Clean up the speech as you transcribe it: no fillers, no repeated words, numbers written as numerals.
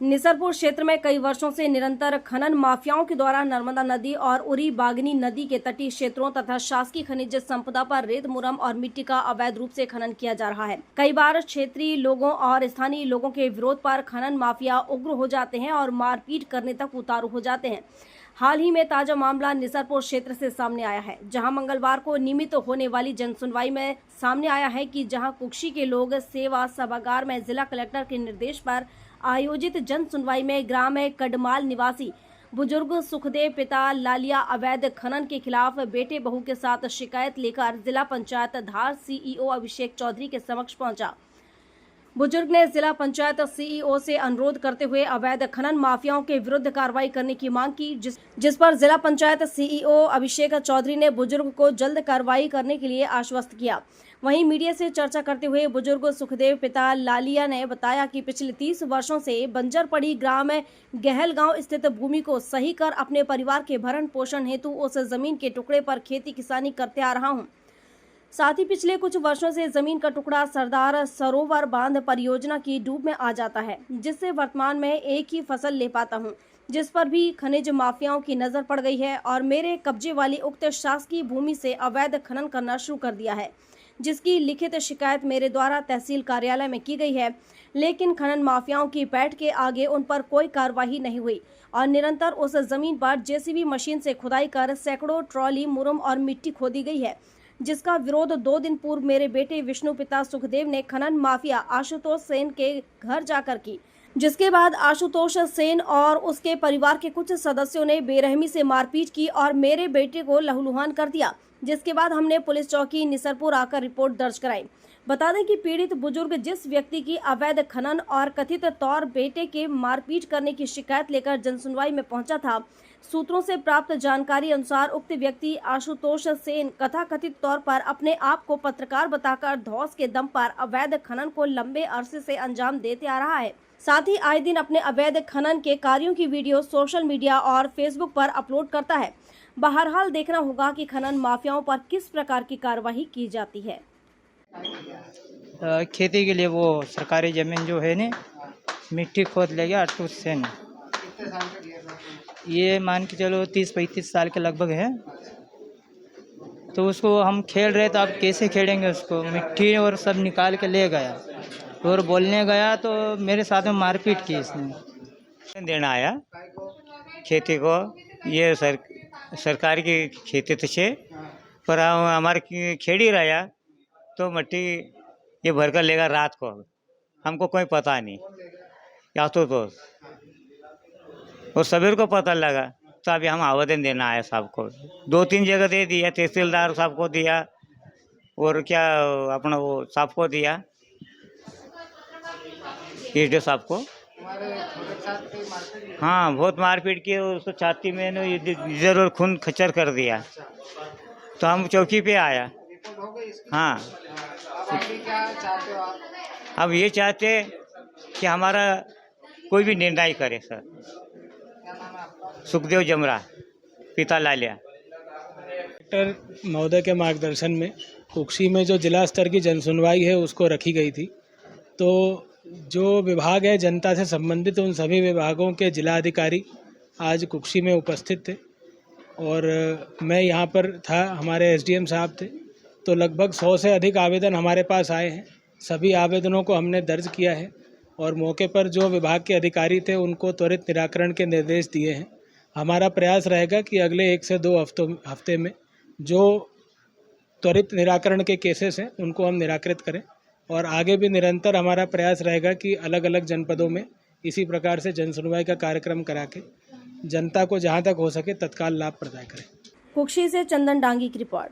निसरपुर क्षेत्र में कई वर्षों से निरंतर खनन माफियाओं के द्वारा नर्मदा नदी और उरी बागनी नदी के तटीय क्षेत्रों तथा शासकीय खनिज संपदा पर रेत, मुरम और मिट्टी का अवैध रूप से खनन किया जा रहा है। कई बार क्षेत्रीय लोगों और स्थानीय लोगों के विरोध पर खनन माफिया उग्र हो जाते हैं और मारपीट करने तक उतारू हो जाते हैं। हाल ही में ताजा मामला निसरपुर क्षेत्र से सामने आया है, जहां मंगलवार को नियमित होने वाली जनसुनवाई में सामने आया है कि जहां कुक्षी के लोग सेवा सभागार में जिला कलेक्टर के निर्देश पर आयोजित जन सुनवाई में ग्राम कडमाल निवासी बुजुर्ग सुखदेव पिता लालिया अवैध खनन के खिलाफ बेटे बहू के साथ शिकायत लेकर जिला पंचायत धार सीईओ अभिषेक चौधरी के समक्ष पहुंचा। बुजुर्ग ने जिला पंचायत सीईओ से अनुरोध करते हुए अवैध खनन माफियाओं के विरुद्ध कार्रवाई करने की मांग की, जिस पर जिला पंचायत सीईओ अभिषेक चौधरी ने बुजुर्ग को जल्द कार्रवाई करने के लिए आश्वस्त किया। वहीं मीडिया से चर्चा करते हुए बुजुर्ग सुखदेव पिता लालिया ने बताया कि पिछले 30 वर्षों से बंजर पड़ी ग्राम गहलगांव स्थित भूमि को सही कर अपने परिवार के भरण पोषण हेतु उस जमीन के टुकड़े पर खेती किसानी करते आ रहा हूं। साथ ही पिछले कुछ वर्षों से जमीन का टुकड़ा सरदार सरोवर बांध परियोजना की डूब में आ जाता है, जिससे वर्तमान में एक ही फसल ले पाता हूं, जिस पर भी खनिज माफियाओं की नजर पड़ गई है और मेरे कब्जे वाली उक्त शासकीय भूमि से अवैध खनन करना शुरू कर दिया है, जिसकी लिखित शिकायत मेरे द्वारा तहसील कार्यालय में की गई है। लेकिन खनन माफियाओं की पैठ के आगे उन पर कोई कार्रवाई नहीं हुई और निरंतर उस जमीन पर जेसीबी मशीन से खुदाई कर सैकड़ों ट्रॉली मुरम और मिट्टी खोदी गई है, जिसका विरोध 2 दिन पूर्व मेरे बेटे विष्णु पिता सुखदेव ने खनन माफिया आशुतोष सेन के घर जाकर की, जिसके बाद आशुतोष सेन और उसके परिवार के कुछ सदस्यों ने बेरहमी से मारपीट की और मेरे बेटे को लहूलुहान कर दिया, जिसके बाद हमने पुलिस चौकी निसरपुर आकर रिपोर्ट दर्ज कराई। बता दें कि पीड़ित बुजुर्ग जिस व्यक्ति की अवैध खनन और कथित तौर बेटे के मारपीट करने की शिकायत लेकर जनसुनवाई में पहुंचा था, सूत्रों से प्राप्त जानकारी अनुसार उक्त व्यक्ति आशुतोष सेन कथाकथित तौर पर अपने आप को पत्रकार बताकर धौस के दम पर अवैध खनन को लंबे अरसे से अंजाम देते आ रहा है। साथ ही आए दिन अपने अवैध खनन के कार्यों की वीडियो सोशल मीडिया और फेसबुक पर अपलोड करता है। बहरहाल देखना होगा कि खनन माफियाओं पर किस प्रकार की कार्रवाई की जाती है। खेती के लिए वो सरकारी जमीन जो है ने मिट्टी खोद ले गया आशुतोष सेन, ये मान के चलो 30-35 साल के लगभग है। तो उसको हम खेल रहे तो अब कैसे खेलेंगे, उसको मिट्टी और सब निकाल के ले गया और बोलने गया तो मेरे साथ में मारपीट की इसने। देना आया खेती को, ये सरकार की खेती तो छे पर हमारे खेड़ी रहा तो मिट्टी ये भर कर लेगा रात को, हमको कोई पता नहीं या तो और सवेर को पता लगा। तो अभी हम आवेदन देना आए साहब को, 2-3 जगह दे दिया, तहसीलदार साहब को दिया और क्या अपना वो साहब को दिया, ईडीओ साहब को। हाँ, बहुत मारपीट की, उसको छाती में इधर और खून खच्चर कर दिया। तो हम चौकी पे आया। हाँ, अब ये चाहते कि हमारा कोई भी निर्णय करे सर। सुखदेव जमरा, पिता लालिया। कलेक्टर महोदय के मार्गदर्शन में कुक्षी में जो जिला स्तर की जनसुनवाई है उसको रखी गई थी। तो जो विभाग है जनता से संबंधित, उन सभी विभागों के जिला अधिकारी आज कुक्षी में उपस्थित थे और मैं यहाँ पर था, हमारे एसडीएम साहब थे। तो लगभग 100 से अधिक आवेदन हमारे पास आए हैं। सभी आवेदनों को हमने दर्ज किया है और मौके पर जो विभाग के अधिकारी थे उनको त्वरित निराकरण के निर्देश दिए हैं। हमारा प्रयास रहेगा कि अगले 1 से 2 हफ्ते में जो त्वरित निराकरण के केसेस हैं उनको हम निराकृत करें और आगे भी निरंतर हमारा प्रयास रहेगा कि अलग अलग जनपदों में इसी प्रकार से जनसुनवाई का कार्यक्रम करा के जनता को जहां तक हो सके तत्काल लाभ प्रदान करें। कुक्षी से चंदन डांगी की रिपोर्ट।